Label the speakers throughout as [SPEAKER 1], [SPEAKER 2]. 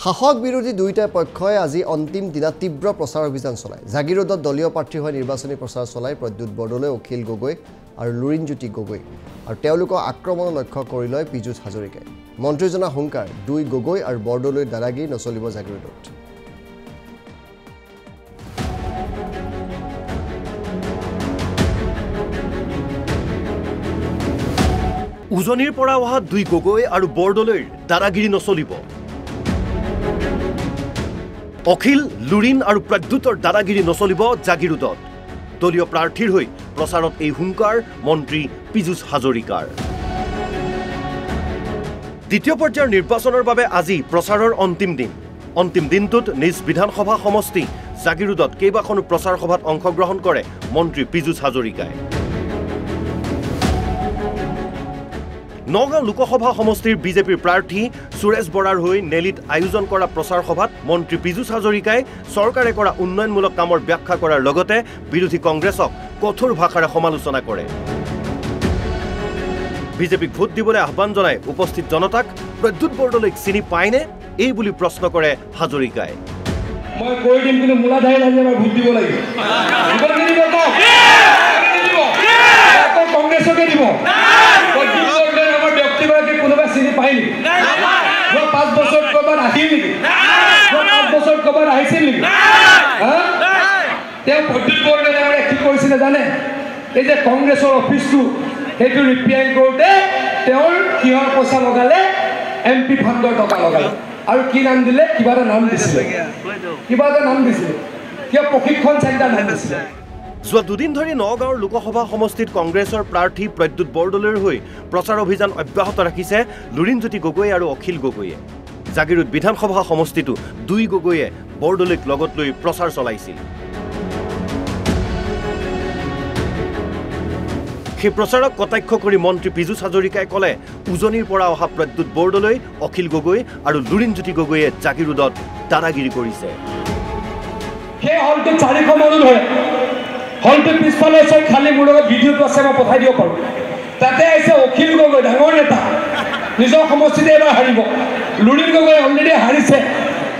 [SPEAKER 1] শাসক বিৰোধী দুইটা পক্ষই আজি অন্তিম দিনা তীব্ৰ প্ৰচাৰ অভিযান চলায়। জাগিৰোডত দলীয় প্ৰাৰ্থী হৈ নিৰ্বাচনী প্ৰচাৰ চলায় প্ৰদ্যুৎ বৰদলৈ, অখিল গগৈ আৰু লুৰিণজ্যোতি গগৈ। আৰু তেওঁলোকক আক্ৰমণ লক্ষ্য কৰি লয় পীযুষ হাজৰিকাই। মন্ত্ৰীজনা হুংকাৰ, দুই গগৈ আৰু বৰদলৈৰ দাদাগিৰি নচলিব জাগিৰোডত।
[SPEAKER 2] উজনিৰ পৰা অহা দুই গগৈ আৰু বৰদলৈৰ দাদাগিৰি নচলিব। অখিল, লুৰিণ আৰু প্ৰদ্যুতৰ দাদাগিৰি নচলিব জাগিৰোডত। দলীয় প্ৰাৰ্থীৰ হৈ প্ৰচাৰত এই হুংকাৰ মন্ত্ৰী পীযুষ হাজৰিকাৰ। দ্বিতীয় পৰ্যায়ৰ নিৰ্বাচনৰ বাবে আজি প্ৰচাৰৰ অন্তিম দিন। অন্তিম দিনটোত নিজ বিধানসভা সমষ্টি জাগিৰোডত কেইবাখনো প্ৰচাৰ সভাত অংশগ্ৰহণ কৰে মন্ত্ৰী পীযুষ হাজৰিকাই। নগাঁও লোকসভা সমষ্টিৰ বিজেপিৰ প্ৰাৰ্থী সুৰেশ বৰাৰ হৈ নেলিত আয়োজন কৰা প্ৰচাৰ সভাত মন্ত্ৰী পীযুষ হাজৰিকাই চৰকাৰে কৰা উন্নয়নমূলক কামৰ ব্যাখ্যা কৰাৰ লগতে বিৰোধী কংগ্ৰেছক কঠোৰ ভাষাৰে সমালোচনা কৰে। বিজেপিক ভোট দিবলৈ আহ্বান জনাই উপস্থিত জনতাক প্ৰদ্যুৎ বৰদলৈক চিনি পায়নে এই বুলি প্ৰশ্ন কৰে হাজৰিকাই।
[SPEAKER 3] মই কৈ দিম, কিন্তু মূলাধাৰী ৰাইজে ভোট দিব লাগিব। কংগ্ৰেছকে দিব। কোনোবা চিনি পায় নেকি? 5 বছৰ ক'ৰবাত আহিল নেকি? 5 বছৰ ক'ৰবাত আহিছিল নেকি? তেওঁ প্ৰদ্যুৎ বৰদলৈ কি কৰিছিলে জানে? এই যে কংগ্ৰেছৰ অফিচটো সেইটো ৰিপেয়াৰিং কৰোঁতে তেওঁৰ কিহৰ পইচা লগালে? MP ফাণ্ডৰ টকা লগালে। আৰু কি নাম দিলে? কিবা এটা নাম দিছিলে, কিবা প্ৰশিক্ষণ চেণ্টাৰ নাম দিছিলে।
[SPEAKER 2] যোৱা দুদিন ধৰি নগাঁৱৰ লোকসভা সমষ্টিত কংগ্ৰেছৰ প্ৰাৰ্থী প্ৰদ্যুৎ বৰদলৈৰ হৈ প্ৰচাৰ অভিযান অব্যাহত ৰাখিছে লুৰিণজ্যোতি গগৈ আৰু অখিল গগৈয়ে। জাগিৰোড বিধানসভা সমষ্টিতো দুই গগৈয়ে বৰদলৈক লগত লৈ প্ৰচাৰ চলাইছিল। সেই প্ৰচাৰক কটাক্ষ কৰি মন্ত্ৰী পীযুষ হাজৰিকাই ক'লে, উজনিৰ পৰা অহা প্ৰদ্যুৎ বৰদলৈ, অখিল গগৈ আৰু লুৰিণজ্যোতি গগৈয়ে জাগিৰোডত দাদাগিৰি কৰিছে।
[SPEAKER 3] সেই হলটোত 400 মানুহ ধৰে। হলটোৰ পিছফালে খালি মোৰ লগত ভিডিঅ'টো আছে, মই পঠাই দিব পাৰোঁ। তাতে আহিছে অখিল গগৈ, ডাঙৰ নেতা, নিজৰ সমষ্টিতে এবাৰ হাৰিব। লুৰিণ গগৈ অলৰেডি হাৰিছে।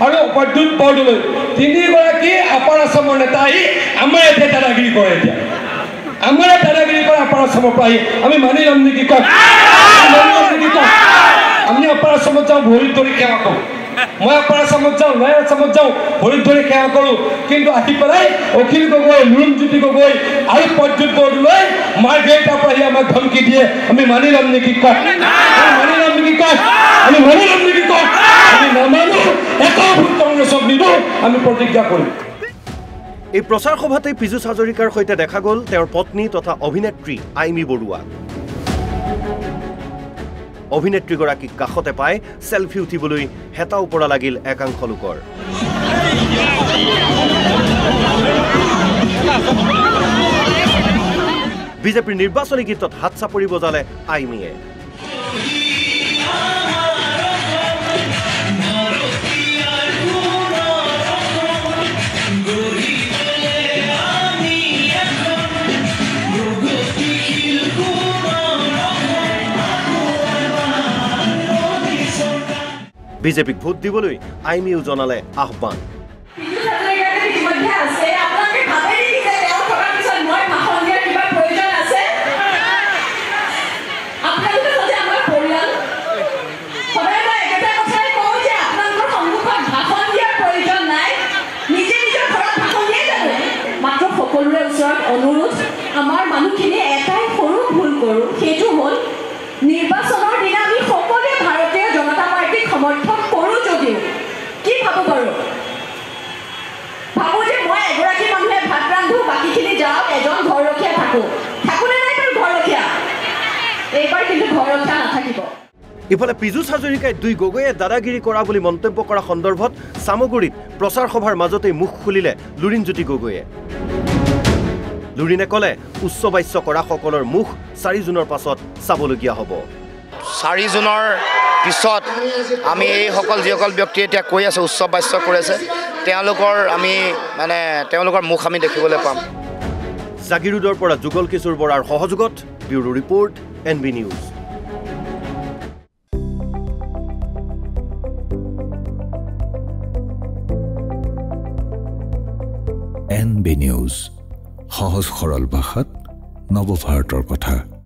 [SPEAKER 3] আৰু প্ৰদ্যুৎ বৰদলৈ, তিনিগৰাকী আপাৰ আছামৰ নেতা আহি আমাৰ এতিয়া দাদাগিৰি কৰে। এতিয়া আমাৰ দাদাগিৰি কৰে আপাৰ আছামৰ পৰা আহি। আমি মানি ল'ম নেকি? কওক, আমি আপাৰ আছামত যাওঁ, ভৰিত ধৰি সেৱা কৰোঁ। মই আপাৰ আছামত যাওঁ, লয়াৰ আছামত যাওঁ, ভৰিত ধৰি সেৱা কৰোঁ। কিন্তু আহি পেলাই অখিল গগৈ, লুৰিণজ্যোতি গগৈ আৰু প্ৰদ্যুৎ বৰদলৈ মাৰ্ঘেৰিটাৰ পৰা আহি আমাক ধমকি দিয়ে। আমি মানি ল'ম নেকি? কওক, মানি ল'ম নেকি? কওক, আমি মানি ল'ম নেকি? কওক, আমি নামানো। একো ভোট কংগ্ৰেছক নিদিওঁ, আমি প্ৰতিজ্ঞা কৰিম।
[SPEAKER 2] এই প্ৰচাৰ সভাতে পীযুষ হাজৰিকাৰ সৈতে দেখা গ'ল তেওঁৰ পত্নী তথা অভিনেত্ৰী আইমী বৰুৱা। অভিনেত্ৰীগৰাকীক কাষতে পাই চেলফি উঠিবলৈ হেতা ওপৰা লাগিল একাংশ লোকৰ। বিজেপিৰ নিৰ্বাচনী গীতত হাত চাপৰি বজালে আইমীয়ে। বিজেপিক ভোট দিবলৈ আইমীও জনালে আহ্বান।
[SPEAKER 4] সকলোৰে ওচৰত অনুৰোধ, আমাৰ মানুহখিনিয়ে এটাই সৰু ভুল কৰোঁ, সেইটো হ'ল নিৰ্বাচনৰ দিনা আমি সকলোৱে ভাৰতীয় জনতা পাৰ্টীক সমৰ্থন কৰোঁ যদিও কি ভাবোঁ বাৰু? ভাবোঁ যে মই এগৰাকী মানুহে ভাত ৰান্ধোঁ, বাকীখিনি যাওক, এজন ঘৰ ৰখীয়া থাকোঁনে নাই বাৰু ঘৰ ৰখীয়া? এইবাৰ কিন্তু ঘৰ ৰখীয়া নাথাকিব।
[SPEAKER 2] ইফালে পীযুষ হাজৰিকাই দুই গগৈয়ে দাদাগিৰি কৰা বুলি মন্তব্য কৰা সন্দৰ্ভত চামগুৰিত প্ৰচাৰ সভাৰ মাজতেই মুখ খুলিলে লুৰিণজ্যোতি গগৈয়ে। লুৰিণে ক'লে, উচ্চ বাচ্য কৰা সকলৰ মুখ 4 জুনৰ পাছত চাবলগীয়া হ'ব।
[SPEAKER 5] 4 জুনৰ পিছত আমি এইসকল যিসকল ব্যক্তি এতিয়া কৈ আছে উচ্চ বাচ্য কৰিছে, তেওঁলোকৰ মুখ আমি দেখিবলৈ পাম।
[SPEAKER 2] জাগিৰোডৰ পৰা যুগল কিশোৰ বৰাৰ সহযোগত bureau report, NB news.
[SPEAKER 6] NB news সহজ সৰল ভাষাত নৱভাৰতৰ কথা